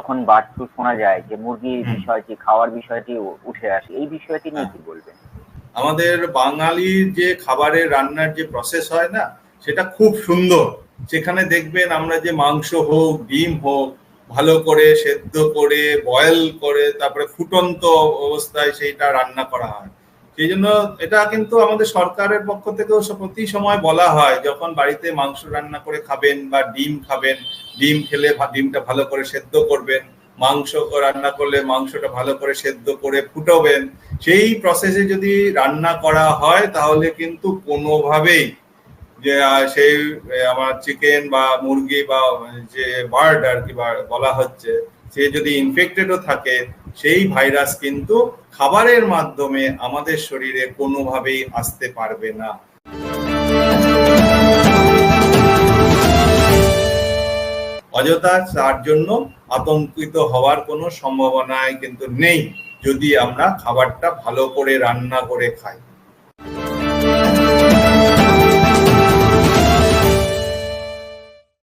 যখন bird flu শোনা যায়, যে মুরগির বিষয়টি, খাওয়ার বিষয়টি উঠে আসে, এই বিষয়টি নিয়ে কি বলবেন? আমাদের বাঙালির যে খাবারের রান্নার যে প্রসেস হয় না, সেটা খুব সুন্দর। সেখানে দেখবেন আমরা যে মাংস হোক, ডিম হোক, ভালো করে সেদ্ধ করে, বয়েল করে, তারপরে ফুটন্ত অবস্থায় সেইটা রান্না করা হয়। সেই জন্য এটা কিন্তু আমাদের সরকারের পক্ষ থেকেও প্রতি সময় বলা হয়, যখন বাড়িতে মাংস রান্না করে খাবেন বা ডিম খাবেন, ডিম খেলে ডিমটা ভালো করে সেদ্ধ করবেন, মাংস রান্না করলে মাংসটা ভালো করে সেদ্ধ করে ফুটাবেন। সেই প্রসেসে যদি রান্না করা হয় তাহলে কিন্তু কোনোভাবেই যে সেই আমার চিকেন বা মুরগি বা যে বার্ড আর কি বলা হচ্ছে, সে যদি ইনফেক্টেডও থাকে, সেই ভাইরাস কিন্তু খাবারের মাধ্যমে আমাদের শরীরে কোনোভাবেই আসতে পারবে না। অযথা তার জন্য আতঙ্কিত হওয়ার কোনো সম্ভাবনাই কিন্তু নেই, যদি আমরা খাবারটা ভালো করে রান্না করে খাই।